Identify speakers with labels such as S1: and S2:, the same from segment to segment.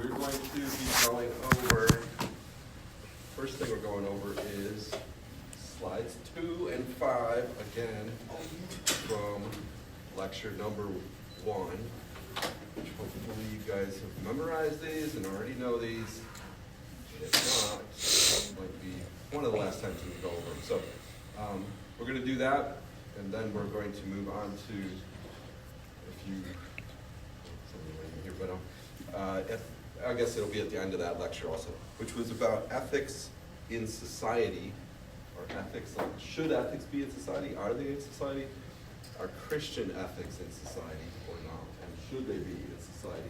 S1: We're going to be going over, first thing we're going over is slides 2 and 5, again, from lecture number 1. Hopefully you guys have memorized these and already know these. If not, it might be one of the last times we go over them. So we're going to do that, and then we're going to move on to, I guess it'll be at the end of that lecture also, which was about ethics in society, or ethics, like should ethics be in society? Are they in society? Are Christian ethics in society or not? And should they be in society?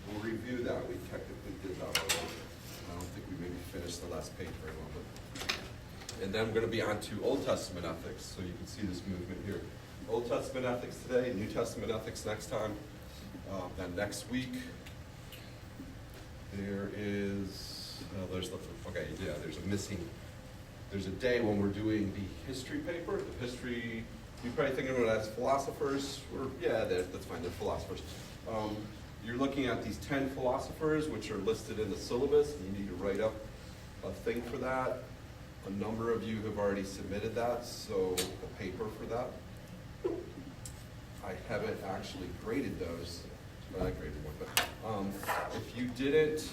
S1: We'll review that. We technically did that already. I don't think we maybe finished the last page very well. But. And then we're going to be on to Old Testament ethics, so you can see this movement here. Old Testament ethics today, New Testament ethics next time. Then next week, there's a day when we're doing the history paper. The history, you're probably thinking of it as philosophers, that's fine, they're philosophers. You're looking at these 10 philosophers, which are listed in the syllabus, and you need to write up a thing for that. A number of you have already submitted that, so the paper for that. I haven't actually graded those, but I graded one. But if you didn't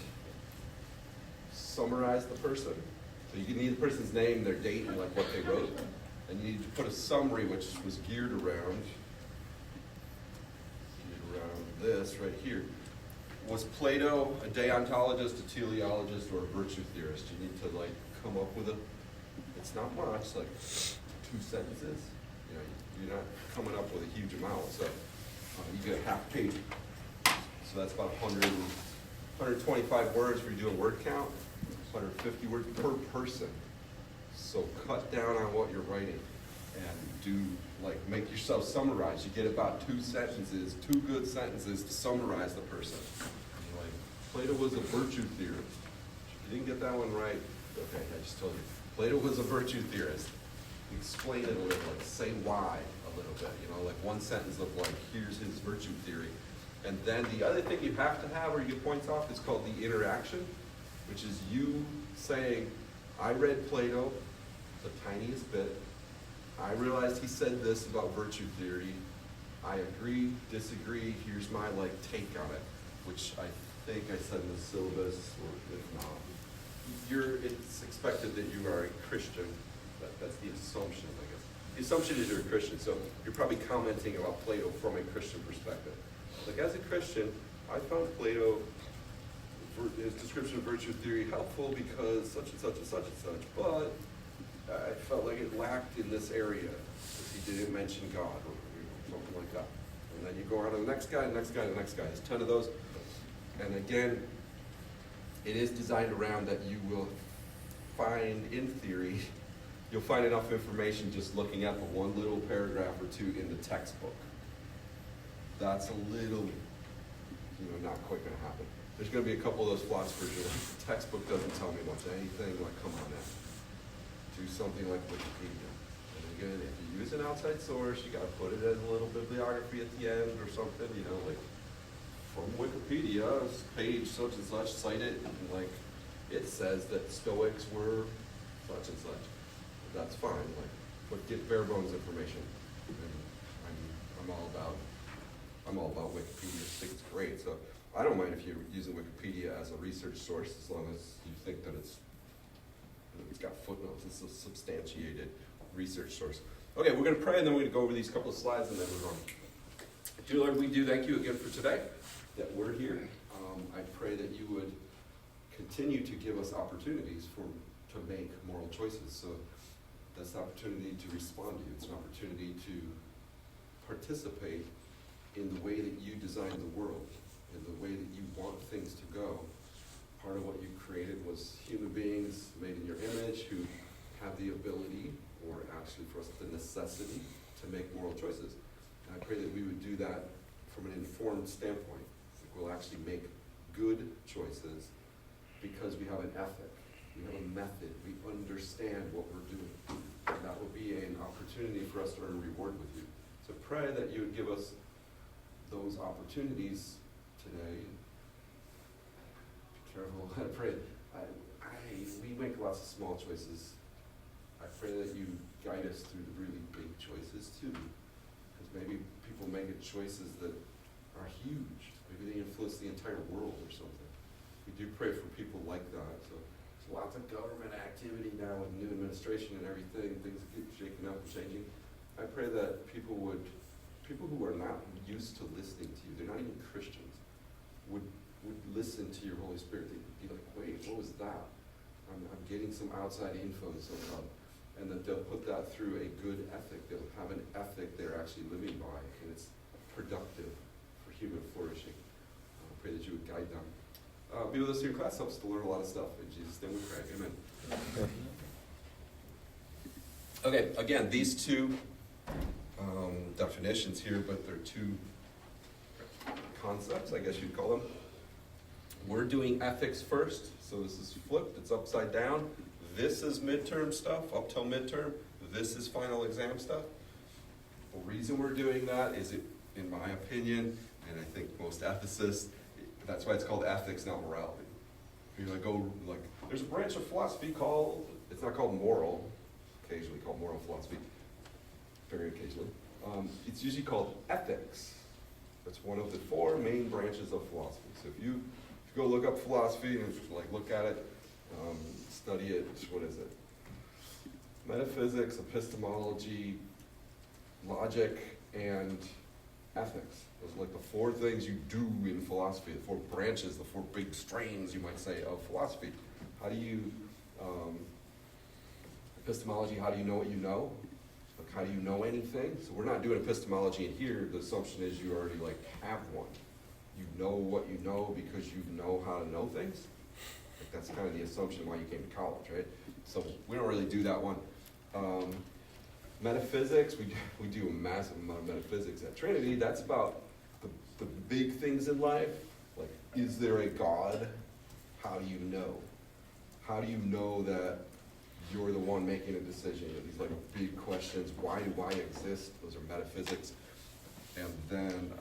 S1: summarize the person, so you need the person's name, their date, and like what they wrote, and you need to put a summary which was geared around this right here. Was Plato a deontologist, a teleologist, or a virtue theorist? You need to like come up with it's not much, like 2 sentences. You know, you're not coming up with a huge amount, so you get a half page. So that's about 125 words if you're doing word count, 150 words per person. So cut down on what you're writing and make yourself summarize. You get about 2 sentences, 2 good sentences to summarize the person. Like, Plato was a virtue theorist. If you didn't get that one right, okay, I just told you. Plato was a virtue theorist. Explain it a little, like say why a little bit, like one sentence of like, here's his virtue theory. And then the other thing you have to have where you get points off is called the interaction, which is you saying, I read Plato the tiniest bit. I realized he said this about virtue theory. I agree, disagree, here's my take on it, which I think I said in the syllabus, or if not. It's expected that you are a Christian. That's the assumption, I guess. The assumption is you're a Christian, so you're probably commenting about Plato from a Christian perspective. Like, as a Christian, I found Plato, his description of virtue theory, helpful because such and such and such and such, but I felt like it lacked in this area. He didn't mention God or something like that. And then you go on to the next guy, the next guy, the next guy. There's 10 of those. And again, it is designed around that you will find, in theory, you'll find enough information just looking at the one little paragraph or 2 in the textbook. That's a little, not quite going to happen. There's going to be a couple of those philosophers who are like, the textbook doesn't tell me much anything. Like, come on now. Do something like Wikipedia. And again, if you use an outside source, you got to put it as a little bibliography at the end or something, like from Wikipedia, page such and such, cite it, and it says that Stoics were such and such. That's fine, but get bare bones information. And I'm all about Wikipedia. I think it's great. So I don't mind if you're using Wikipedia as a research source, as long as you think that it's got footnotes. It's a substantiated research source. Okay, we're going to pray, and then we're going to go over these couple of slides, and then we're on. Dear Lord, we do thank you again for today, that we're here. I pray that you would continue to give us opportunities to make moral choices. So that's an opportunity to respond to you. It's an opportunity to participate in the way that you designed the world, in the way that you want things to go. Part of what you created was human beings made in your image who have the ability, or actually for us, the necessity to make moral choices. And I pray that we would do that from an informed standpoint. We'll actually make good choices because we have an ethic, we have a method, we understand what we're doing. And that will be an opportunity for us to earn reward with you. So pray that you would give us those opportunities today I pray, we make lots of small choices. I pray that you guide us through the really big choices too. Because maybe people make choices that are huge. Maybe they influence the entire world or something. We do pray for people like that. So there's lots of government activity now with new administration and everything. Things keep shaking up and changing. I pray that people who are not used to listening to you, they're not even Christians, would listen to your Holy Spirit. They'd be like, wait, what was that? I'm getting some outside info somehow. And that they'll put that through a good ethic. They'll have an ethic they're actually living by, and it's productive for human flourishing. I pray that you would guide them. Be with us in your class. Helps us to learn a lot of stuff. In Jesus' name we pray. Amen. Okay, again, these two definitions here, but they're two concepts, I guess you'd call them. We're doing ethics first, so this is flipped, it's upside down. This is midterm stuff, up till midterm. This is final exam stuff. The reason we're doing that is, in my opinion, and I think most ethicists, that's why it's called ethics, not morality. There's a branch of philosophy called, it's not called moral, occasionally called moral philosophy, very occasionally. It's usually called ethics. That's one of the four main branches of philosophy. So if you go look up philosophy and look at it, study it, what is it? Metaphysics, epistemology, logic, and ethics. Those are like the four things you do in philosophy, the four branches, the four big strains, you might say, of philosophy. How do you, epistemology, how do you know what you know? Like, how do you know anything? So we're not doing epistemology in here. The assumption is you already have one. You know what you know because you know how to know things. That's kind of the assumption why you came to college, right? So we don't really do that one. Metaphysics, we do a massive amount of metaphysics at Trinity. That's about the big things in life. Like, is there a God? How do you know? How do you know that you're the one making a decision? These big questions. Why do I exist? Those are metaphysics. And then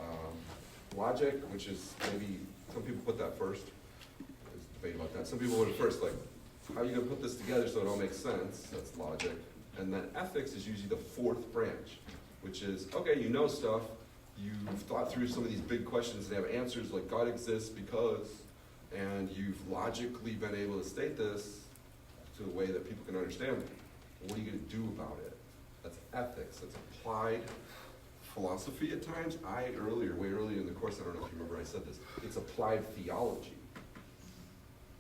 S1: logic, which is maybe some people put that first. There's debate about that. Some people put it first, how are you going to put this together so it all makes sense? That's logic. And then ethics is usually the fourth branch, which is, okay, you know stuff. You've thought through some of these big questions and have answers like God exists because, and you've logically been able to state this to a way that people can understand it. What are you going to do about it? That's ethics. That's applied philosophy at times. Way earlier in the course, I don't know if you remember I said this, it's applied theology.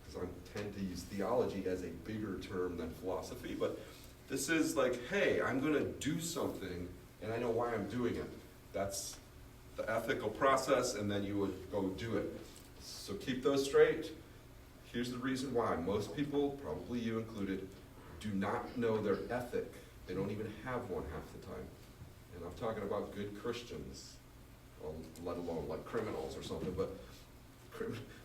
S1: Because I tend to use theology as a bigger term than philosophy, but this is hey, I'm going to do something, and I know why I'm doing it. That's the ethical process, and then you would go do it. So keep those straight. Here's the reason why. Most people, probably you included, do not know their ethic. They don't even have one half the time. And I'm talking about good Christians, let alone criminals or something. But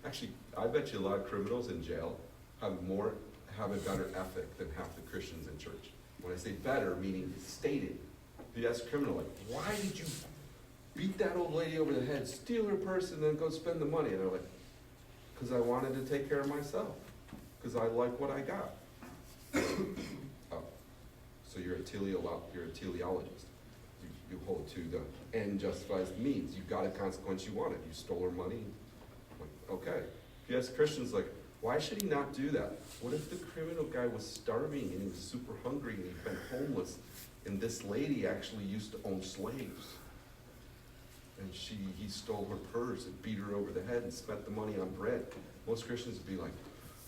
S1: actually, I bet you a lot of criminals in jail have a better ethic than half the Christians in church. When I say better, meaning stated. If you ask a criminal, why did you beat that old lady over the head, steal her purse, and then go spend the money? And they're like, because I wanted to take care of myself. Because I like what I got. Oh, so you're a teleologist. You hold to the end justifies the means. You got a consequence you wanted. You stole her money. Okay. If you ask Christians, why should he not do that? What if the criminal guy was starving and he was super hungry and he'd been homeless, and this lady actually used to own slaves? And he stole her purse and beat her over the head and spent the money on bread. Most Christians would be like,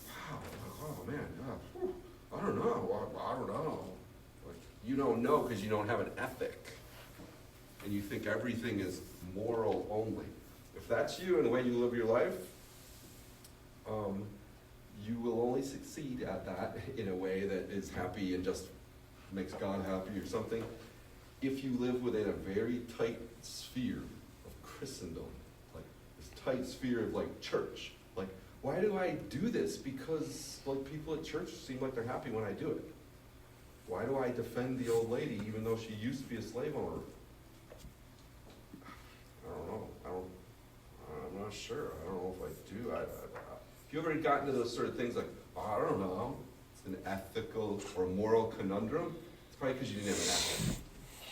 S1: wow, oh man, I don't know. You don't know because you don't have an ethic. And you think everything is moral only. If that's you and the way you live your life, you will only succeed at that in a way that is happy and just makes God happy or something. If you live within a very tight sphere of Christendom, this tight sphere of church, why do I do this? Because people at church seem like they're happy when I do it. Why do I defend the old lady even though she used to be a slave owner? I don't know. I'm not sure. I don't know if I do. you ever gotten to those sort of things like, oh, I don't know, it's an ethical or moral conundrum? It's probably because you didn't have an ethic.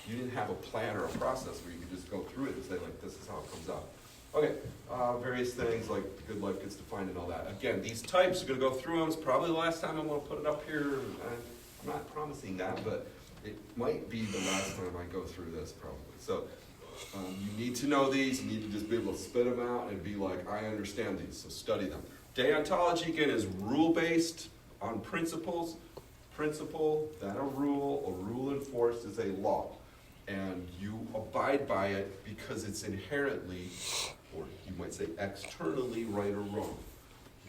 S1: You didn't have a plan or a process where you could just go through it and say, like, this is how it comes out. Okay, various things like good life gets defined and all that. Again, these types, you're going to go through them. It's probably the last time I'm going to put it up here. I'm not promising that, but it might be the last time I go through this probably. So you need to know these. You need to just be able to spit them out and be like, I understand these, so study them. Deontology, again, is rule-based on principles. Principle, then a rule enforced is a law. And you abide by it because it's inherently, or you might say externally, right or wrong.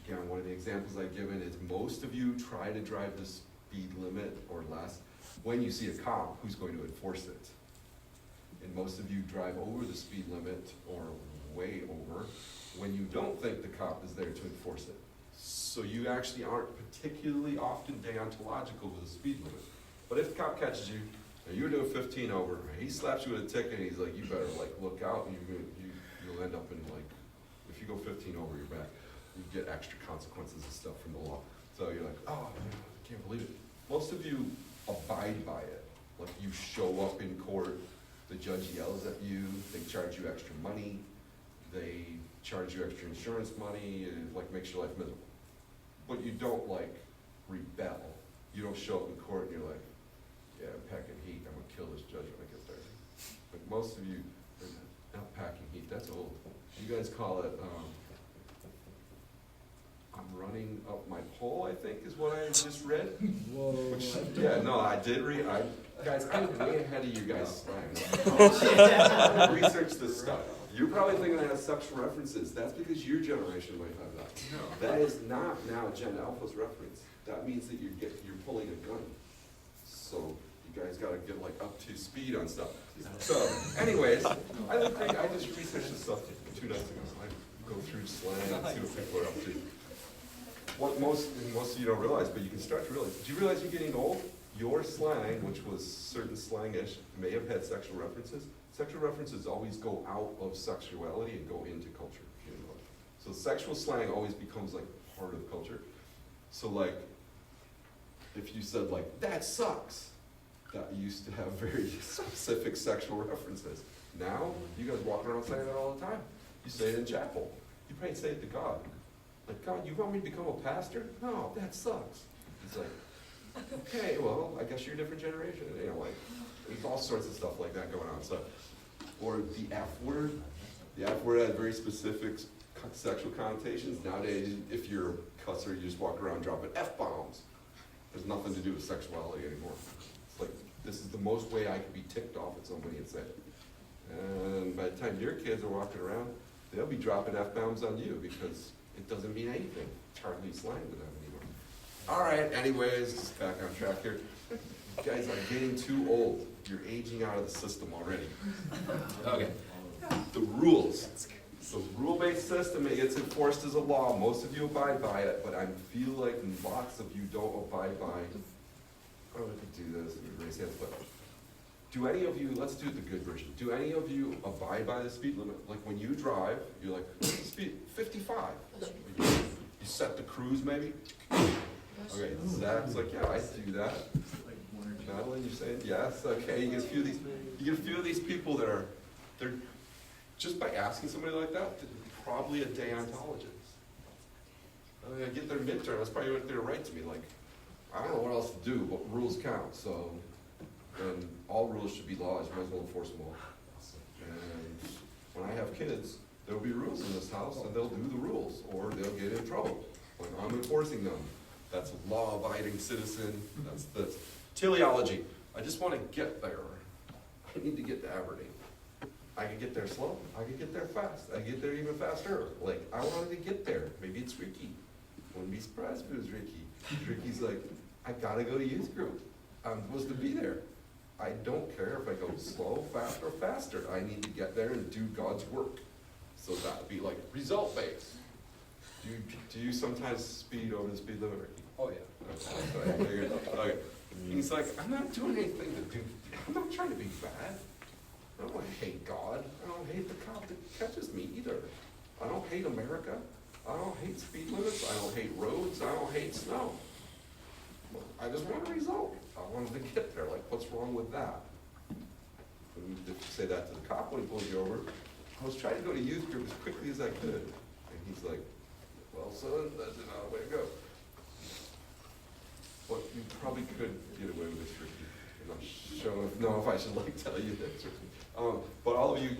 S1: Again, one of the examples I've given is most of you try to drive the speed limit or less. When you see a cop, who's going to enforce it? And most of you drive over the speed limit or way over when you don't think the cop is there to enforce it. So you actually aren't particularly often deontological with the speed limit. But if the cop catches you, and you're doing 15 over, he slaps you with a ticket, and he's like, you better like look out, and you'll end up in like, if you go 15 over, you're back. You get extra consequences and stuff from the law. So you're like, oh man, I can't believe it. Most of you abide by it. Like you show up in court, the judge yells at you, they charge you extra money, they charge you extra insurance money, and like makes your life miserable. But you don't like rebel. You don't show up in court and you're like, yeah, I'm packing heat, I'm gonna kill this judge when I get there. Like most of you are not packing heat, that's old. You guys call it, I'm running up my pole, I think is what I just read.
S2: Whoa.
S1: Which, yeah, no, I did read, guys, I'm way ahead of you guys. Research this stuff. You're probably thinking that has sexual references. That's because your generation might have that. No. That is not now Gen Alpha's reference. That means that you're pulling a gun. So you guys gotta get like up to speed on stuff. So, anyways, I just researched this stuff 2 nights ago. I go through slang and see what people are up to. What most of you don't realize, but you can start to realize. Do you realize you're getting old? Your slang, which was certain slangish, may have had sexual references. Sexual references always go out of sexuality and go into culture. You know? So sexual slang always becomes like part of culture. So like, if you said like, that sucks, that used to have very specific sexual references. Now, you guys walk around saying that all the time. You say it in chapel. You probably say it to God. Like, God, you want me to become a pastor? No, that sucks. It's like, okay, well, I guess you're a different generation. You know, like, there's all sorts of stuff like that going on. So, or the F word. The F word had very specific sexual connotations. Nowadays, if you're a cusser, you just walk around dropping F-bombs. There's nothing to do with sexuality anymore. It's like, this is the most way I could be ticked off at somebody and say it. And by the time your kids are walking around, they'll be dropping F-bombs on you because it doesn't mean anything. It's hardly slang to them anymore. All right, anyways, just back on track here. You guys are getting too old. You're aging out of the system already. Okay, the rules. The rule-based system, it gets enforced as a law. Most of you abide by it, but I feel like lots of you don't abide by, oh, I could do this, and raise hands, but do any of you, let's do the good version, do any of you abide by the speed limit? Like when you drive, you're like, what's the speed? 55. You set the cruise maybe? Okay, Zach's like, yeah, I do that. Madeline, you're saying yes? Okay, you get a few of these people that are, they're, just by asking somebody like that, they're probably a deontologist. I mean, I get their midterm, that's probably what they're right to me, like, I don't know what else to do, but rules count, so, and all rules should be laws, you might as well enforce them all. And when I have kids, there'll be rules in this house, and they'll do the rules, or they'll get in trouble. Like, I'm enforcing them. That's a law-abiding citizen, that's teleology. I just want to get there. I need to get to Aberdeen. I could get there slow, I could get there fast, I could get there even faster. Like, I wanted to get there. Maybe it's Ricky. Wouldn't be surprised if it was Ricky. Ricky's like, I gotta go to youth group. I'm supposed to be there. I don't care if I go slow, fast, or faster. I need to get there and do God's work. So that would be like result-based. Do you sometimes speed over the speed limit, Ricky?
S2: Oh yeah.
S1: Okay, I figured. Okay. He's like, I'm not doing anything to do, I'm not trying to be bad. I don't hate God. I don't hate the cop that catches me either. I don't hate America. I don't hate speed limits, I don't hate roads, I don't hate snow. I just want a result. I wanted to get there, like, what's wrong with that? And you have to say that to the cop when he pulls you over. I was trying to go to youth group as quickly as I could. And he's like, well, son, that's not the way to go. But you probably could get away with this, Ricky. I'm not sure if I should like tell you this, Ricky. But all of you,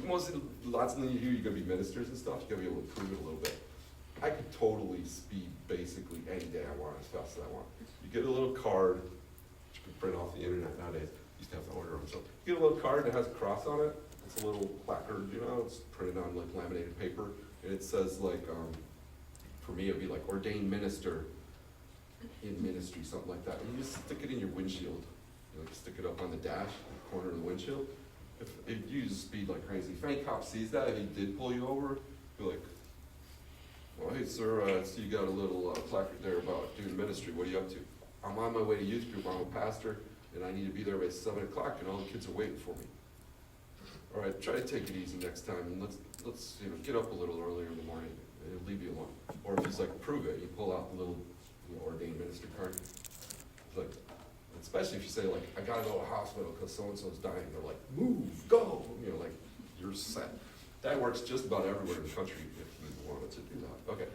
S1: lots of you here, you're gonna be ministers and stuff, you're gonna be able to prove it a little bit. I could totally speed basically any day I want, as fast as I want. You get a little card, which you can print off the internet nowadays. You used to have to order them. So you get a little card that has a cross on it. It's a little placard, you know, it's printed on like laminated paper. And it says like, for me it'd be like ordained minister in ministry, something like that. And you just stick it in your windshield. You like stick it up on the dash, the corner of the windshield. If you just speed like crazy, if any cop sees that, if he did pull you over, be like, well, hey, sir, I see you got a little placard there about doing ministry. What are you up to? I'm on my way to youth group. I'm a pastor, and I need to be there by 7 o'clock, and all the kids are waiting for me. All right, try to take it easy next time, and let's get up a little earlier in the morning, and it'll leave you alone. Or if he's like, prove it, you pull out the little ordained minister card. It's like, especially if you say like, I gotta go to the hospital because so-and-so's dying. They're like, move, go, like, you're set. That works just about everywhere in the country if you wanted to do that. Okay,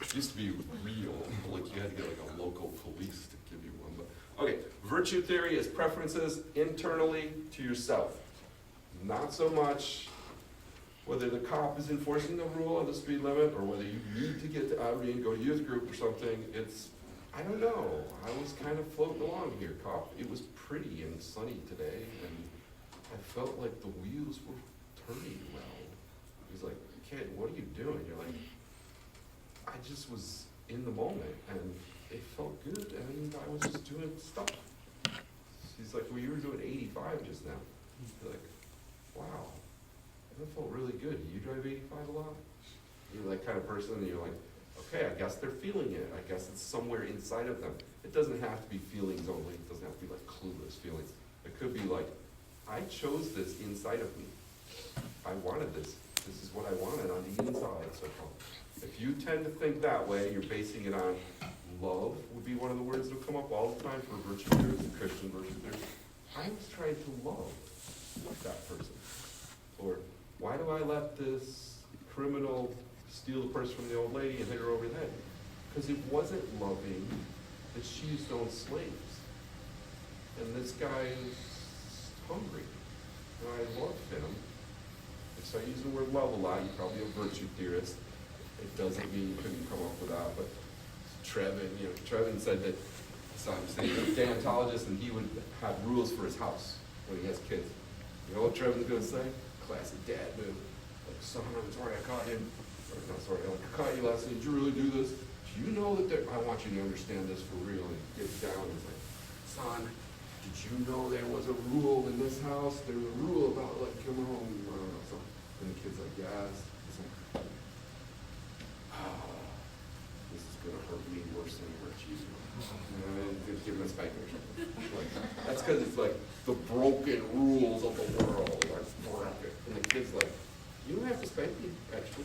S1: it used to be real, like you had to get like a local police to give you one. But okay, virtue theory is preferences internally to yourself. Not so much whether the cop is enforcing the rule of the speed limit or whether you need to get to Audi and go to youth group or something. It's, I don't know. I was kind of floating along here, cop. It was pretty and sunny today, and I felt like the wheels were turning well. He's like, kid, what are you doing? You're like, I just was in the moment, and it felt good, and I was just doing stuff. He's like, well, you were doing 85 just now. You're like, wow, that felt really good. You drive 85 a lot? You're that kind of person, and you're like, okay, I guess they're feeling it. I guess it's somewhere inside of them. It doesn't have to be feelings only. It doesn't have to be like clueless feelings. It could be like, I chose this inside of me. I wanted this. This is what I wanted on the inside. So if you tend to think that way, you're basing it on love would be one of the words that will come up all the time for virtue theory, Christian virtue theory. I was trying to love that person. Or why do I let this criminal steal the purse from the old lady and hit her over the head? Because it wasn't loving that she used to own slaves. And this guy is hungry. And I love him. So I use the word love a lot. You're probably a virtue theorist. It doesn't mean you couldn't come up with that. But Trevin said that, so I'm saying, he's a deontologist, and he would have rules for his house when he has kids. You know what Trevin's going to say? Classic dad move. Like, son, I'm sorry I caught him. Or not sorry, I caught you last night. Did you really do this? Do you know that I want you to understand this for real? And he gets down and he's like, son, did you know there was a rule in this house? There was a rule about like coming home, I don't know, something. And the kid's like, yes. He's like, this is gonna hurt me worse than it hurts you. And give him a spanking or something. Like, that's because it's like the broken rules of the world are broken. And the kid's like, you don't have to spank me, actually.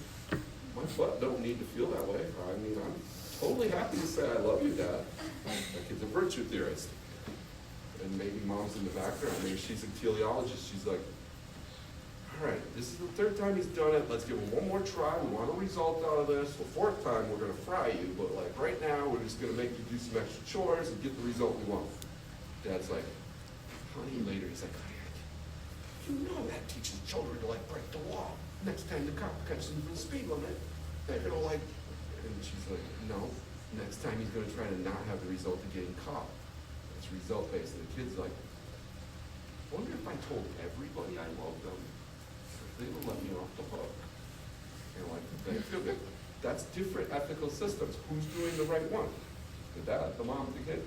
S1: My butt don't need to feel that way. I mean, I'm totally happy to say I love you, Dad. That kid's a virtue theorist. And maybe mom's in the background. Maybe she's a teleologist. She's like, all right, this is the third time he's done it. Let's give him one more try. We want a result out of this. The fourth time, we're going to fry you. But like right now, we're just going to make you do some extra chores and get the result we want. Dad's like, honey, later. He's like, you know that teaches children to like break the law. Next time the cop catches them for the speed limit, they're going to like, and she's like, no. Next time he's going to try to not have the result of getting caught. It's result based. And the kid's like, I wonder if I told everybody I love them, if they would let me off the hook. And like, they feel good. That's different ethical systems. Who's doing the right one? The dad, the mom, the kid.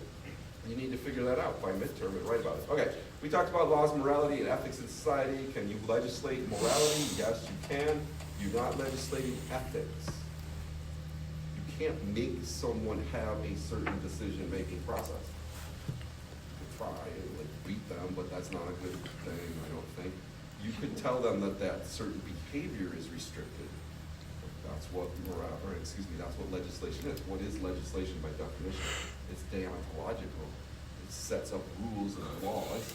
S1: You need to figure that out by midterm and write about it. Okay, we talked about laws, morality, and ethics in society. Can you legislate morality? Yes, you can. You're not legislating ethics. You can't make someone have a certain decision-making process. Try and like beat them, but that's not a good thing, I don't think. You could tell them that certain behavior is restricted. That's what that's what legislation is. What is legislation by definition? It's deontological. It sets up rules and laws,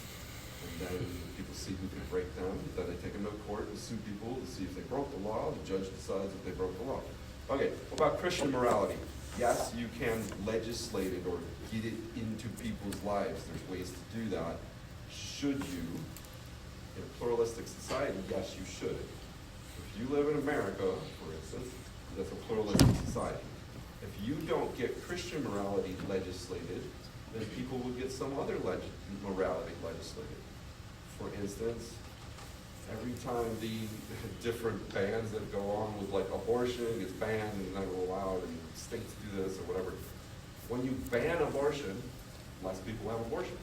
S1: and then people see who can break them. Then they take them to court and sue people to see if they broke the law. The judge decides if they broke the law. Okay, what about Christian morality? Yes, you can legislate it or get it into people's lives. There's ways to do that. Should you? In a pluralistic society, yes, you should. If you live in America, for instance, that's a pluralistic society. If you don't get Christian morality legislated, then people will get some other morality legislated. For instance, every time the different bans that go on with like abortion gets banned and not allowed and states do this or whatever, when you ban abortion, less people have abortions.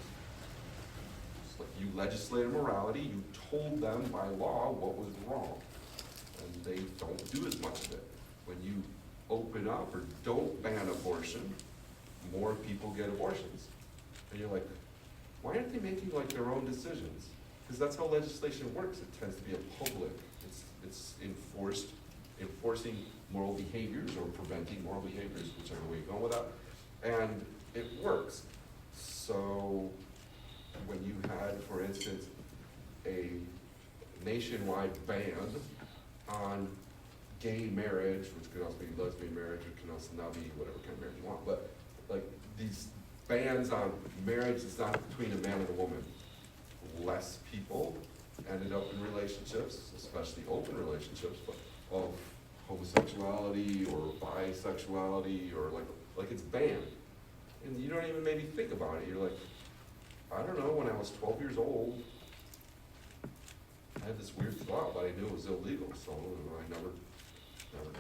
S1: It's like you legislated morality, you told them by law what was wrong, and they don't do as much of it. When you open up or don't ban abortion, more people get abortions. And you're like, why aren't they making like their own decisions? Because that's how legislation works. It tends to be a public. It's enforcing moral behaviors or preventing moral behaviors, whichever way you go with that. And it works. So when you had, for instance, a nationwide ban on gay marriage, which could also be lesbian marriage, it can also now be whatever kind of marriage you want, but like these bans on marriage that's not between a man and a woman, less people ended up in relationships, especially open relationships, but of homosexuality or bisexuality or like it's banned. And you don't even maybe think about it. You're like, I don't know, when I was 12 years old, I had this weird thought, but I knew it was illegal, so I never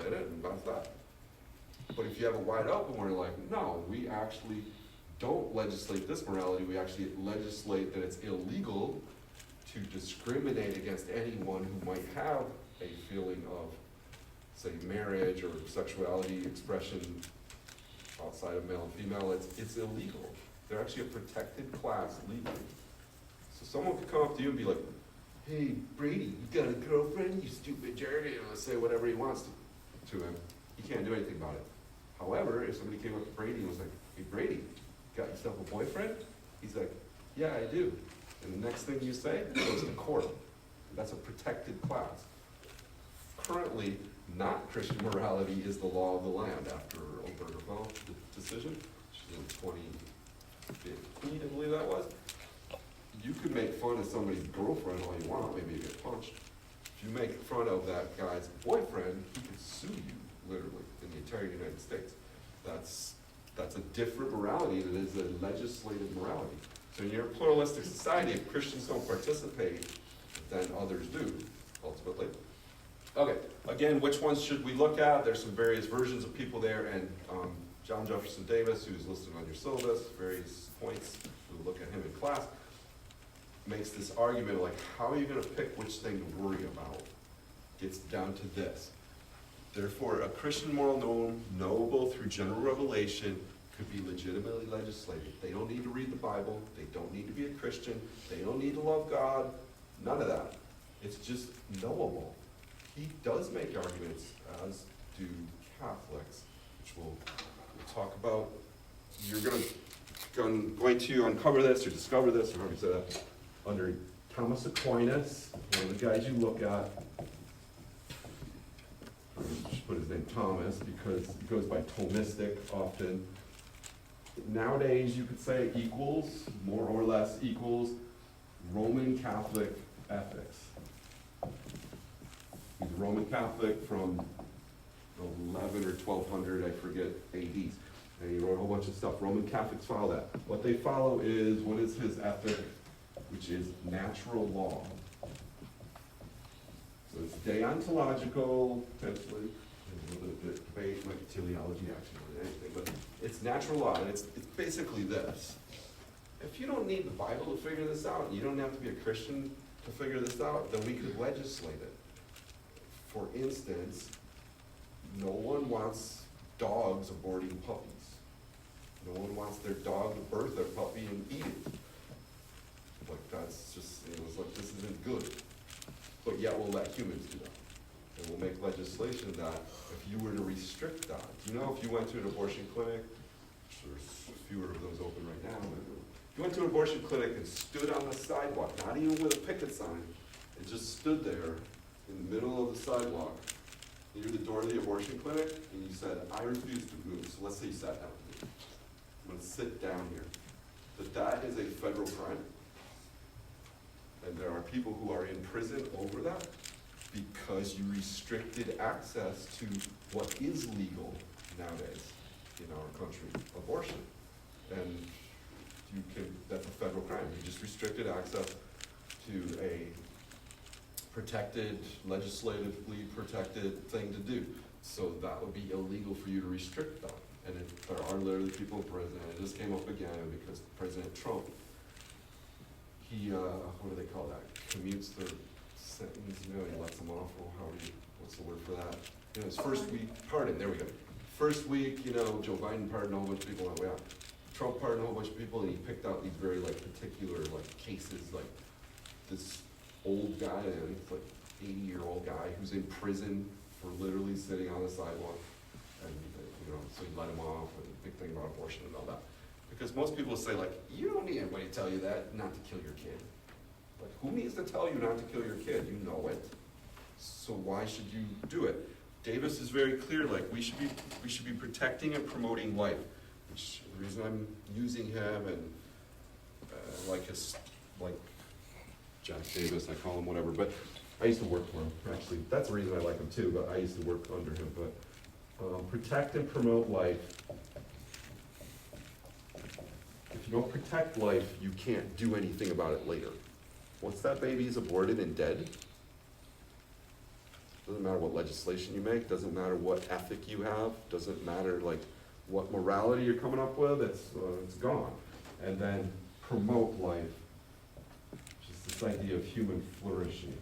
S1: did it, and that's that. But if you have it wide open where you're like, no, we actually don't legislate this morality, we actually legislate that it's illegal to discriminate against anyone who might have a feeling of, say, marriage or sexuality expression outside of male and female, it's illegal. They're actually a protected class legally. So someone could come up to you and be like, hey, Brady, you got a girlfriend, you stupid jerk, and say whatever he wants to him. He can't do anything about it. However, if somebody came up to Brady and was like, hey, Brady, got yourself a boyfriend? He's like, yeah, I do. And the next thing you say goes to court. That's a protected class. Currently, not Christian morality is the law of the land after Obergefell decision, which is in 2015, I believe that was. You could make fun of somebody's girlfriend all you want, maybe you get punched. If you make fun of that guy's boyfriend, he could sue you, literally, in the entire United States. That's a different morality than is a legislative morality. So in your pluralistic society, if Christians don't participate, then others do, ultimately. Okay, again, which ones should we look at? There's some various versions of people there, and John Jefferson Davis, who's listed on your syllabus, various points, we'll look at him in class, makes this argument like, how are you going to pick which thing to worry about? Gets down to this. Therefore, a Christian moral norm, knowable through general revelation, could be legitimately legislated. They don't need to read the Bible. They don't need to be a Christian. They don't need to love God. None of that. It's just knowable. He does make arguments, as do Catholics, which we'll talk about. You're going to uncover this or discover this, or however you say that, under Thomas Aquinas, one of the guys you look at. Just put his name Thomas because he goes by Thomistic often. Nowadays, you could say equals, more or less equals, Roman Catholic ethics. He's a Roman Catholic from 11 or 1200, I forget, AD. And he wrote a whole bunch of stuff. Roman Catholics follow that. What they follow is, what is his ethic? Which is natural law. So it's deontological, potentially, a little bit of debate, like teleology, actually, more than anything, but it's natural law, and it's basically this. If you don't need the Bible to figure this out, you don't have to be a Christian to figure this out, then we could legislate it. For instance, no one wants dogs aborting puppies. No one wants their dog to birth their puppy and eat it. Like, that's just, it was like, this isn't good. But yet we'll let humans do that. and we'll make legislation that if you were to restrict that, you know, if you went to an abortion clinic, there's fewer of those open right now, but if you went to an abortion clinic and stood on the sidewalk, not even with a picket sign, and just stood there in the middle of the sidewalk, near the door of the abortion clinic, and you said, I refuse to move, so let's say you sat down. I'm gonna sit down here. That is a federal crime. And there are people who are in prison over that because you restricted access to what is legal nowadays in our country, abortion. And you can, that's a federal crime. You just restricted access to a protected, legislatively protected thing to do. So that would be illegal for you to restrict that. And there are literally people in prison, and it just came up again because President Trump, he, what do they call that? Commutes their sentence, you know, he lets them off, or what's the word for that? You know, his first week, pardon, there we go. First week, you know, Joe Biden pardoned a whole bunch of people, and Trump pardoned a whole bunch of people, and he picked out these very, like, particular, like, cases, like this old guy, I think it's like 80-year-old guy who's in prison for literally sitting on the sidewalk. And, you know, so you let him off, and big thing about abortion and all that. Because most people say, like, you don't need anybody to tell you that, not to kill your kid. Like, who needs to tell you not to kill your kid? You know it. So why should you do it? Davis is very clear, like, we should be protecting and promoting life. Which the reason I'm using him and like Jack Davis, I call him whatever, but I used to work for him, actually. That's the reason I like him too, but I used to work under him. But protect and promote life. If you don't protect life, you can't do anything about it later. Once that baby is aborted and dead, doesn't matter what legislation you make, doesn't matter what ethic you have, doesn't matter like what morality you're coming up with, it's gone. And then promote life, which is this idea of human flourishing.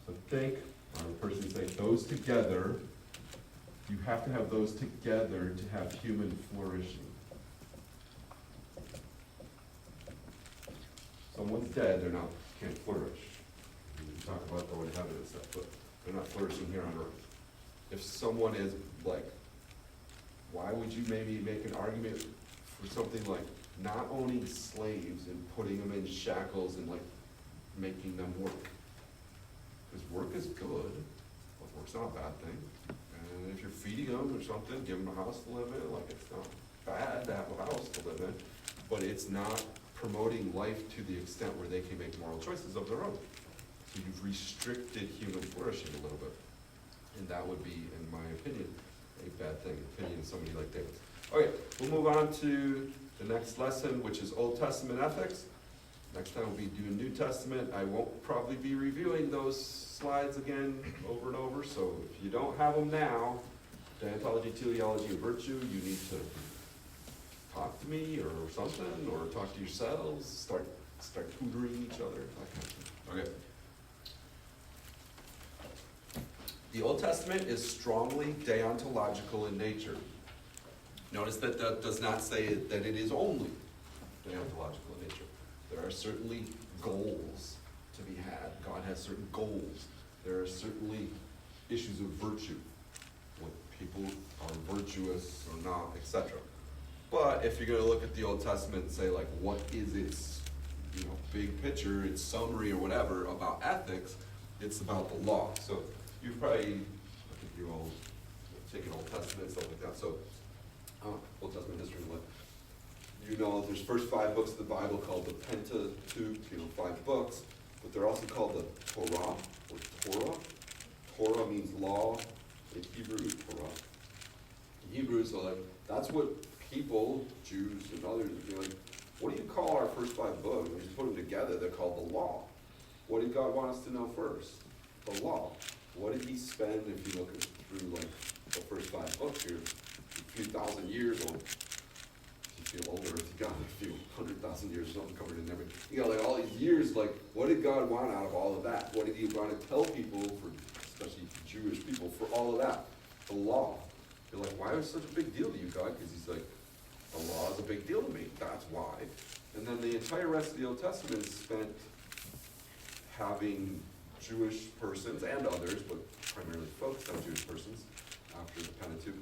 S1: So think, the person saying those together, you have to have those together to have human flourishing. Someone's dead, can't flourish. We talk about going to heaven and stuff, but they're not flourishing here on earth. If someone is like, why would you maybe make an argument for something like not owning slaves and putting them in shackles and like making them work? Because work is good, but work's not a bad thing. And if you're feeding them or something, give them a house to live in, like it's not bad to have a house to live in, but it's not promoting life to the extent where they can make moral choices of their own. So you've restricted human flourishing a little bit. And that would be, in my opinion, a bad thing, opinion of somebody like David. Okay, we'll move on to the next lesson, which is Old Testament ethics. Next time we'll be doing New Testament. I won't probably be reviewing those slides again over and over, so if you don't have them now, deontology, teleology, and virtue, you need to talk to me or something, or talk to yourselves, start tutoring each other, that kind of thing. Okay. The Old Testament is strongly deontological in nature. Notice that that does not say that it is only deontological in nature. There are certainly goals to be had. God has certain goals. There are certainly issues of virtue, what people are virtuous or not, etc. But if you're going to look at the Old Testament and say, like, what is its, big picture, its summary or whatever about ethics, it's about the law. So you've probably, I think you all taken Old Testament and stuff like that. So Old Testament history, there's first 5 books of the Bible called the Pentateuch, 5 books, but they're also called the Torah, or Torah. Torah means law, in Hebrew, Torah. In Hebrew, so that's what people, Jews and others, would be like, what do you call our first 5 books? We just put them together, they're called the law. What did God want us to know first? The law. What did he spend, if you look through the first 5 books here, a few thousand years old. If you feel older, if you got a few 100,000 years, something covered in everything. All these years, what did God want out of all of that? What did he want to tell people, especially Jewish people, for all of that? The law. You're like, why was it such a big deal to you, God? Because he's like, the law is a big deal to me. That's why. And then the entire rest of the Old Testament is spent having Jewish persons and others, but primarily focused on Jewish persons after the Pentateuch.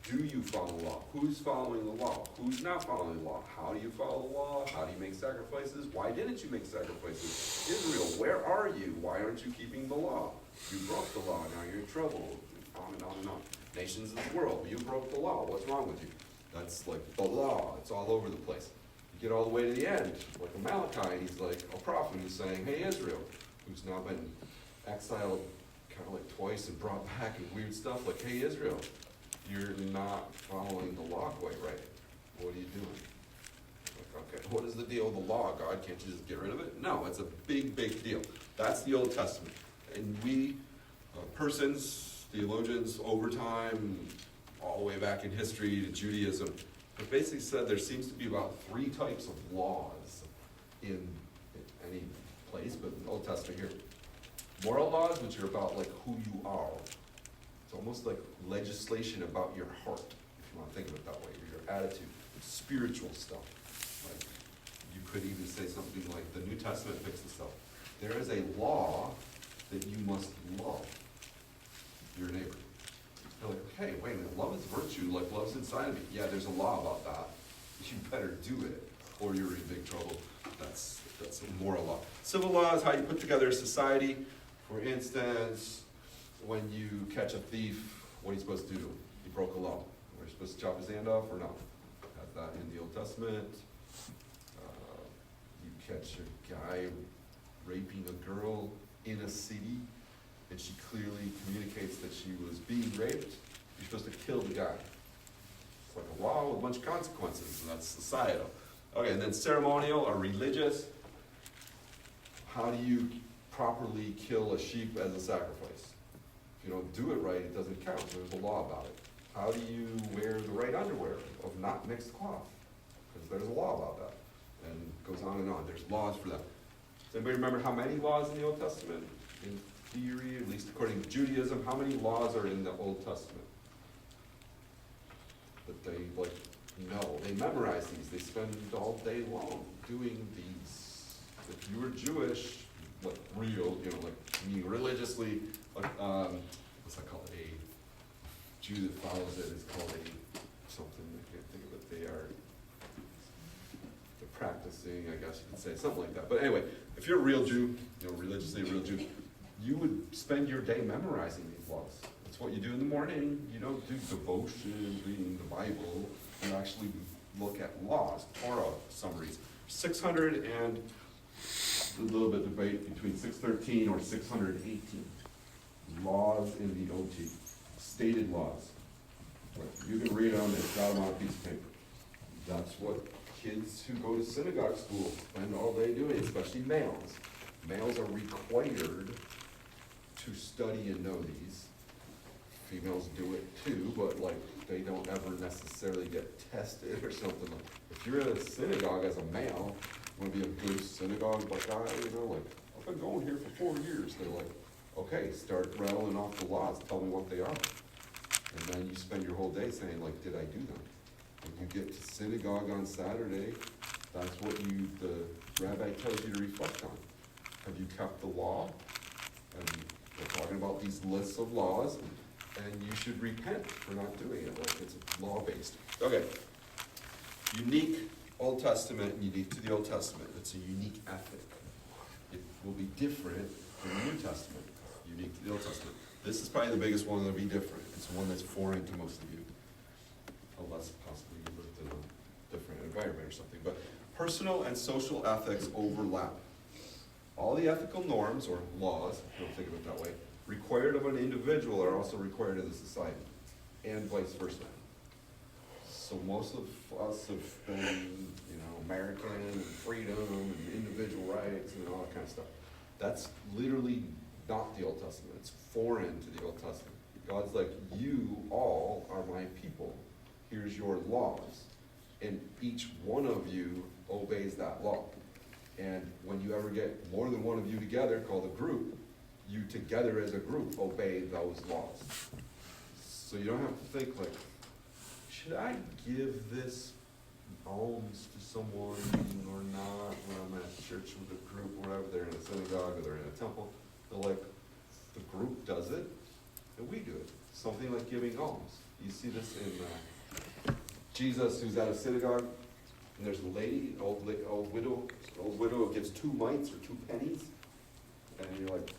S1: Do you follow the law? Who's following the law? Who's not following the law? How do you follow the law? How do you make sacrifices? Why didn't you make sacrifices? Israel, where are you? Why aren't you keeping the law? You broke the law, now you're in trouble. On and on and on. Nations of the world, you broke the law. What's wrong with you? That's like the law. It's all over the place. You get all the way to the end, like a Malachi, and he's like a prophet who's saying, hey, Israel, who's now been exiled kind of like twice and brought back and weird stuff, like, hey, Israel, you're not following the law quite right. What are you doing? Like, okay, what is the deal with the law, God? Can't you just get rid of it? No, it's a big, big deal. That's the Old Testament. And we, persons, theologians, over time, all the way back in history to Judaism, have basically said there seems to be about 3 types of laws in any place, but in the Old Testament here. Moral laws, which are about like who you are. It's almost like legislation about your heart, if you want to think of it that way, or your attitude. Spiritual stuff. Like, you could even say something like the New Testament picks this up. There is a law that you must love your neighbor. They're like, okay, wait a minute, love is virtue, like love's inside of me. Yeah, there's a law about that. You better do it, or you're in big trouble. That's a moral law. Civil law is how you put together a society. For instance, when you catch a thief, what are you supposed to do? He broke a law. Are you supposed to chop his hand off or not? Has that in the Old Testament. You catch a guy raping a girl in a city, and she clearly communicates that she was being raped, you're supposed to kill the guy. It's like a law with a bunch of consequences, and that's societal. Okay, and then ceremonial or religious. How do you properly kill a sheep as a sacrifice? If you don't do it right, it doesn't count. There's a law about it. How do you wear the right underwear of not mixed cloth? Because there's a law about that. And it goes on and on. There's laws for that. Does anybody remember how many laws in the Old Testament? In theory, at least according to Judaism, how many laws are in the Old Testament? That they know. They memorize these. They spend all day long doing these. If you were Jewish, real, religiously, what's that called? A Jew that follows it is called something, I can't think of it. They're practicing, I guess you could say, something like that. But anyway, if you're a real Jew, religiously a real Jew, you would spend your day memorizing these laws. That's what you do in the morning. You don't do devotion, reading the Bible. You actually look at laws, Torah summaries. 600 and a little bit of debate between 613 or 618 laws in the OT, stated laws. You can read them, it's got them on a piece of paper. That's what kids who go to synagogue school spend all day doing, especially males. Males are required to study and know these. Females do it too, but they don't ever necessarily get tested or something. If you're in a synagogue as a male, you want to be a good synagogue guy, I've been going here for 4 years. They're like, okay, start rattling off the laws, tell me what they are. And then you spend your whole day saying, did I do them? When you get to synagogue on Saturday, that's what the rabbi tells you to reflect on. Have you kept the law? And we're talking about these lists of laws, and you should repent for not doing it. It's law-based. Okay. Unique Old Testament, unique to the Old Testament. It's a unique ethic. It will be different from the New Testament, unique to the Old Testament. This is probably the biggest one that'll be different. It's one that's foreign to most of you, unless possibly you lived in a different environment or something. But personal and social ethics overlap. All the ethical norms, or laws, if you don't think of it that way, required of an individual are also required of the society, and vice versa. So most of us have been, American and freedom and individual rights and all that kind of stuff. That's literally not the Old Testament. It's foreign to the Old Testament. God's like, you all are my people. Here's your laws. And each one of you obeys that law. And when you ever get more than one of you together, called a group, you together as a group obey those laws. So you don't have to think should I give this alms to someone or not when I'm at church with a group or whatever, they're in a synagogue or they're in a temple. They're like, the group does it, and we do it. Something like giving alms. You see this in Jesus, who's at a synagogue, and there's a lady, an old widow who gives 2 mites or 2 pennies, and you're like,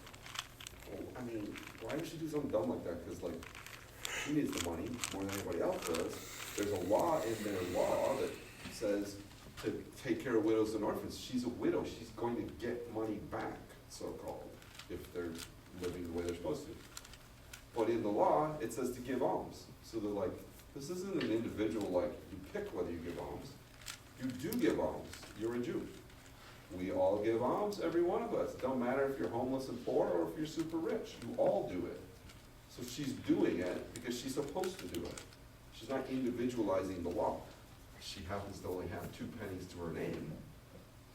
S1: well, I mean, why would she do something dumb like that? Because, like, she needs the money more than anybody else does. There's a law in their law that says to take care of widows and orphans. She's a widow. She's going to get money back, so-called, if they're living the way they're supposed to. But in the law, it says to give alms. So they're like, this isn't an individual, like, you pick whether you give alms. You do give alms. You're a Jew. We all give alms, every one of us. It don't matter if you're homeless and poor or if you're super rich. You all do it. So she's doing it because she's supposed to do it. She's not individualizing the law. She happens to only have 2 pennies to her name.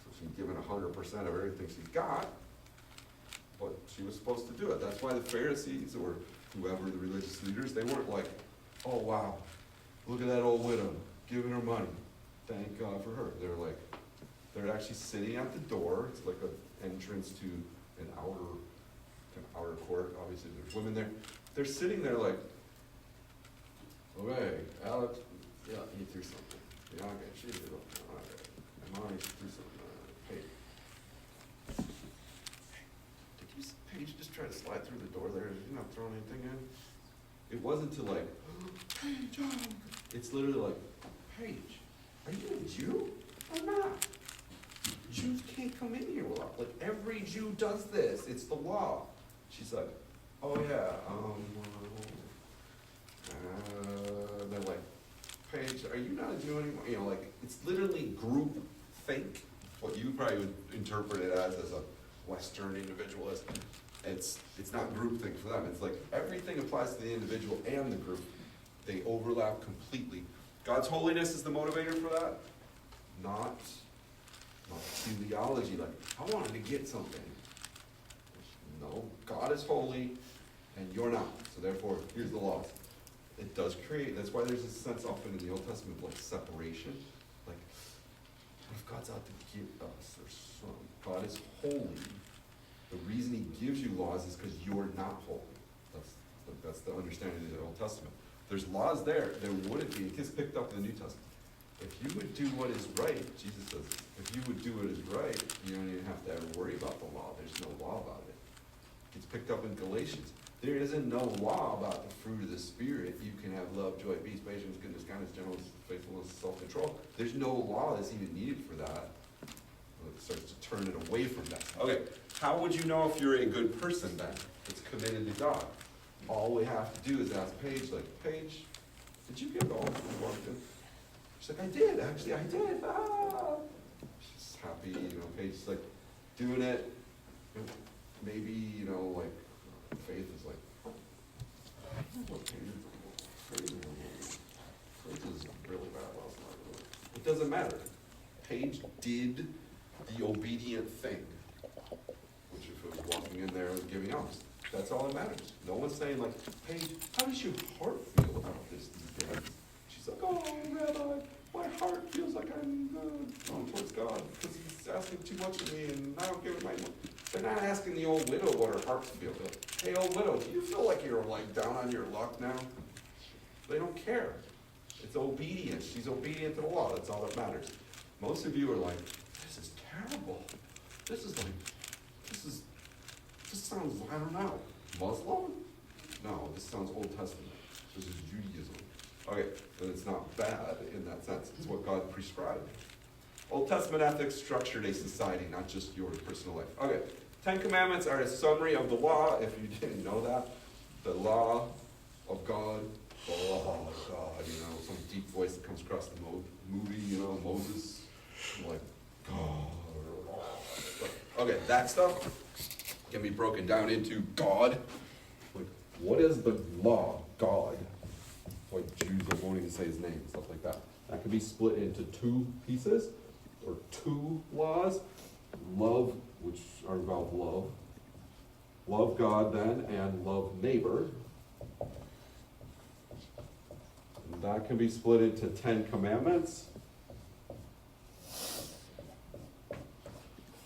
S1: So she's given 100% of everything she's got. But she was supposed to do it. That's why the Pharisees or whoever the religious leaders, they weren't like, oh wow, look at that old widow giving her money. Thank God for her. They're actually sitting at the door. It's like an entrance to an outer court. Obviously, there's women there. They're sitting there like, okay, Alex, yeah, he threw something. Yeah, okay, she did it. Okay. And Mommy threw something. Hey, did you, Paige, just try to slide through the door there? You're not throwing anything in? It wasn't to like, Paige, it's literally like, Paige, are you a Jew or not? Jews can't come in here without, like, every Jew does this. It's the law. She's like, oh yeah, they're like, Paige, are you not a Jew anymore? You know, like, it's literally group think, what you probably would interpret it as a Western individualist. It's not group think for them. It's like everything applies to the individual and the group. They overlap completely. God's holiness is the motivator for that, not teleology, like, I wanted to get something. No, God is holy, and you're not. So therefore, here's the law. It does create, that's why there's a sense often in the Old Testament of like separation. Like, what if God's out to get us or something? God is holy. The reason he gives you laws is because you're not holy. That's the understanding of the Old Testament. There's laws there wouldn't be. It gets picked up in the New Testament. If you would do what is right, Jesus says, if you would do what is right, you don't even have to ever worry about the law. There's no law about it. It gets picked up in Galatians. There isn't no law about the fruit of the Spirit. You can have love, joy, peace, patience, goodness, kindness, gentleness, faithfulness, self-control. There's no law that's even needed for that. It starts to turn it away from that. Okay, how would you know if you're a good person then? It's committed to God. All we have to do is ask Paige, like, Paige, did you give all that you walked in? She's like, I did, actually, I did. Ah. She's happy, you know, Paige's like doing it. Maybe, you know, like, Faith is like, Faith is really bad last night. It doesn't matter. Paige did the obedient thing, which if it was walking in there and giving alms, that's all that matters. No one's saying like, Paige, how does your heart feel about this these days? She's like, oh, Rabbi, my heart feels like I'm going towards God because he's asking too much of me and I don't give him my money. They're not asking the old widow what her heart feels like. Hey, old widow, do you feel like you're like down on your luck now? They don't care. It's obedience. She's obedient to the law. That's all that matters. Most of you are like, this is terrible. This sounds, I don't know, Muslim? No, this sounds Old Testament. This is Judaism. Okay, but it's not bad in that sense. It's what God prescribed. Old Testament ethics structured a society, not just your personal life. Okay, 10 Commandments are a summary of the law, if you didn't know that. The law of God, the law of God, you know, some deep voice that comes across the movie, you know, Moses, like, God. Okay, that stuff can be broken down into God. Like, what is the law, God? Why Jews won't even say his name, stuff like that. That can be split into 2 pieces, or 2 laws. Love, which are about love. Love God then, and love neighbor. And that can be split into 10 commandments.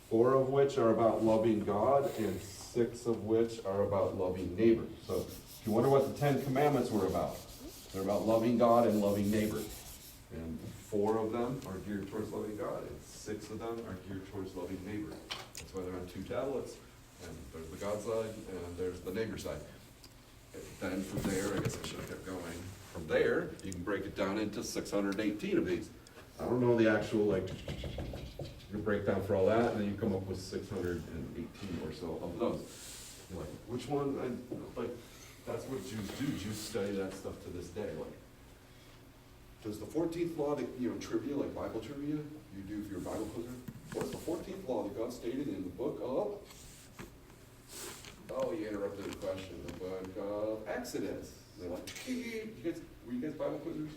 S1: 4 of which are about loving God, and 6 of which are about loving neighbor. So You wonder what the 10 Commandments were about. They're about loving God and loving neighbor. And 4 of them are geared towards loving God, and 6 of them are geared towards loving neighbor. That's why they're on 2 tablets. And there's the God side, and there's the neighbor side. And then from there, I guess I should have kept going. From there, you can break it down into 618 of these. I don't know the actual, like, you break down for all that, and then you come up with 618 or so of those. You're like, which one? Like, that's what Jews do. Jews study that stuff to this day. Like, does the 14th law, trivia, like Bible trivia, you do if you're a Bible quizzer? What's the 14th law that God stated in the book of? Oh, you interrupted the question. The book of Exodus. They're like, were you guys Bible quizzers?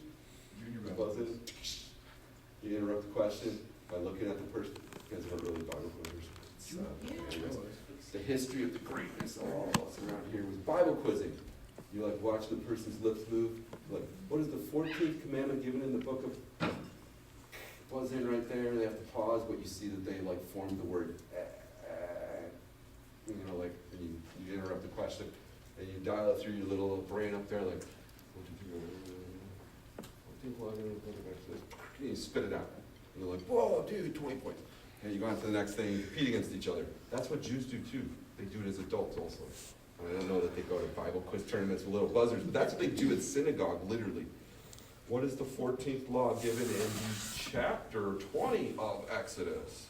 S1: Junior buzzes. You interrupt the question by looking at the person. You guys aren't really Bible quizzers. The history of the greatness of all of us around here was Bible quizzing. You like watch the person's lips move. Like, what is the 14th commandment given in the book of? Buzz in right there. They have to pause, but you see that they like formed the word. Like, and you interrupt the question, and you dial it through your little brain up there, like, and you spit it out. And you're like, whoa, dude, 20 points. And you go on to the next thing, you compete against each other. That's what Jews do too. They do it as adults also. I don't know that they go to Bible quiz tournaments with little buzzers, but that's what they do at synagogue, literally. What is the 14th law given in chapter 20 of Exodus?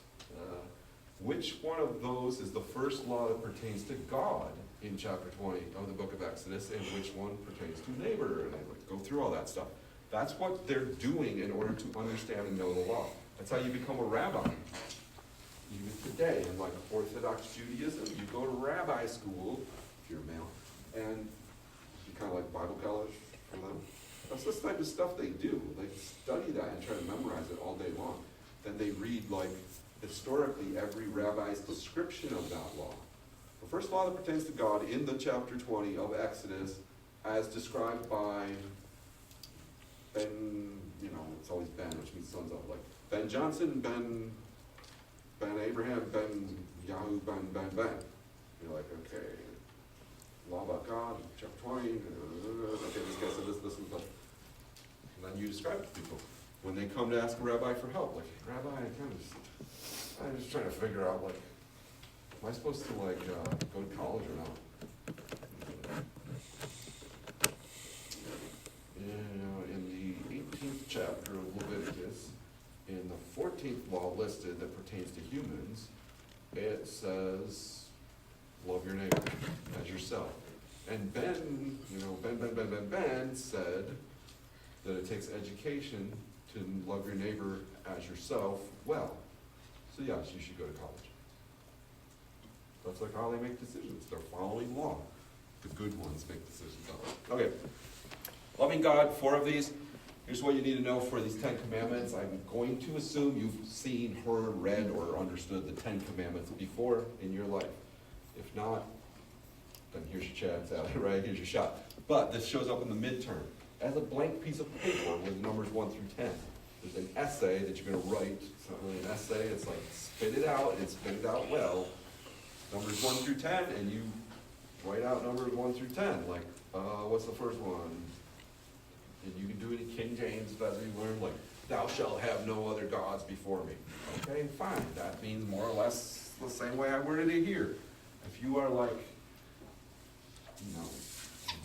S1: Which one of those is the first law that pertains to God in chapter 20 of the book of Exodus, and which one pertains to neighbor? And I would go through all that stuff. That's what they're doing in order to understand and know the law. That's how you become a rabbi. Even today, in like Orthodox Judaism, you go to rabbi school, if you're a male, and you kind of like Bible college for them. That's this type of stuff they do. They study that and try to memorize it all day long. Then they read like historically every rabbi's description of that law. The first law that pertains to God in the chapter 20 of Exodus, as described by Ben, it's always Ben, which means sons of, like Ben Johnson, Ben Abraham, Ben Yahoo, Ben. You're like, okay, law about God, chapter 20, okay, this guy said this was the, and then you describe it to people. When they come to ask a rabbi for help, like, Rabbi, I'm just trying to figure out, like, am I supposed to, like, go to college or not? In the 18th chapter of Leviticus, in the 14th law listed that pertains to humans, it says, love your neighbor as yourself. And Ben said that it takes education to love your neighbor as yourself well. So yes, you should go to college. That's like how they make decisions. They're following law. The good ones make decisions on it. Okay. Loving God, 4 of these. Here's what you need to know for these 10 commandments. I'm going to assume you've seen, heard, read, or understood the 10 commandments before in your life. If not, then here's your chance at it, right? Here's your shot. But this shows up in the midterm as a blank piece of paper with numbers 1 through 10. There's an essay that you're going to write. It's not really an essay. It's like spit it out and spit it out well. Numbers 1 through 10, and you write out numbers 1 through 10. Like, what's the first one? And you can do it in King James, as we learned, like, thou shalt have no other gods before me. Okay, fine. That means more or less the same way I worded it here. If you are like,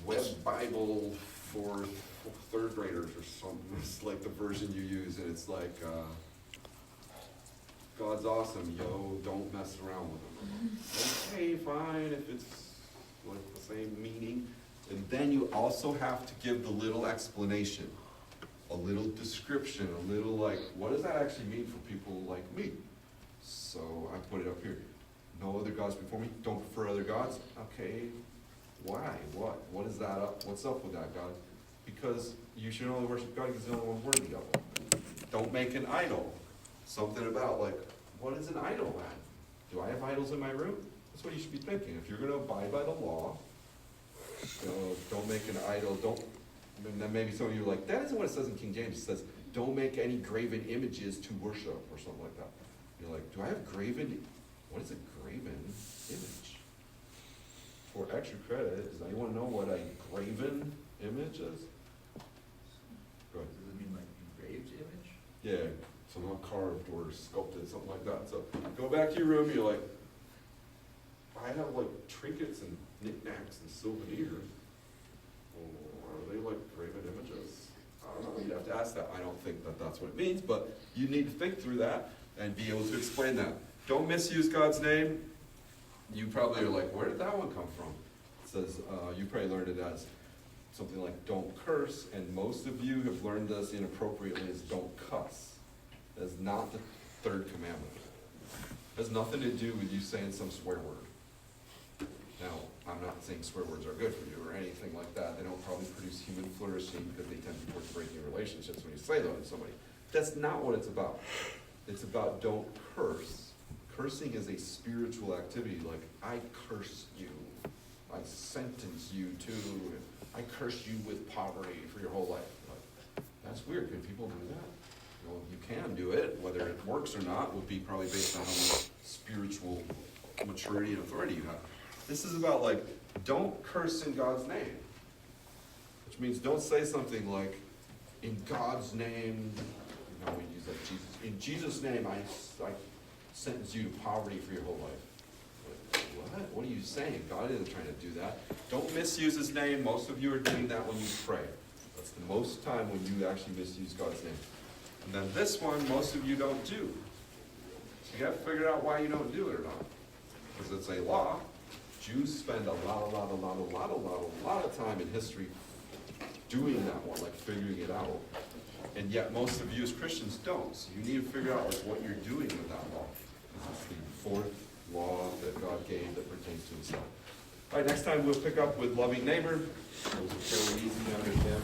S1: web Bible for 3rd graders or something, it's like the version you use, and it's like, God's awesome, yo, don't mess around with him. Okay, fine, if it's like the same meaning. And then you also have to give the little explanation, a little description, a little like, what does that actually mean for people like me? So I put it up here. No other gods before me, don't prefer other gods. Okay, why? What is that up? What's up with that, God? Because you should only worship God because he's the only one worthy of it. Don't make an idol. Something about like, what is an idol at? Do I have idols in my room? That's what you should be thinking. If you're going to abide by the law, don't make an idol. And then maybe some of you are like, that isn't what it says in King James. It says, don't make any graven images to worship or something like that. You're like, do I have graven? What is a graven image? for extra credit, does anyone know what a graven image is? Go ahead.
S2: Does it mean like engraved image?
S1: Yeah, somehow carved or sculpted, something like that. So go back to your room, you're like, I have like trinkets and knickknacks and souvenirs. Oh, are they like graven images? I don't know, you'd have to ask that. I don't think that that's what it means, but you need to think through that and be able to explain that. Don't misuse God's name. You probably are like, where did that one come from? It says, you probably learned it as something like don't curse, and most of you have learned this inappropriately as don't cuss. That is not the third commandment. It has nothing to do with you saying some swear word. Now, I'm not saying swear words are good for you or anything like that. They don't probably produce human flourishing because they tend towards breaking relationships when you say them to somebody. That's not what it's about. It's about don't curse. Cursing is a spiritual activity, like I curse you. I sentence you to, I curse you with poverty for your whole life. Like, that's weird. Can people do that? Well, you can do it. Whether it works or not would be probably based on how much spiritual maturity and authority you have. This is about like, don't curse in God's name. Which means don't say something like, in God's name, you know, we use like Jesus. In Jesus' name, I sentence you to poverty for your whole life. Like, what? What are you saying? God isn't trying to do that. Don't misuse his name. Most of you are doing that when you pray. That's the most time when you actually misuse God's name. And then this one, most of you don't do. So you have to figure out why you don't do it or not. Because it's a law. Jews spend a lot of time in history doing that one, like figuring it out. And yet most of you as Christians don't. So you need to figure out like what you're doing with that law. This is the fourth law that God gave that pertains to himself. All right, next time we'll pick up with loving neighbor. Those are fairly easy to understand.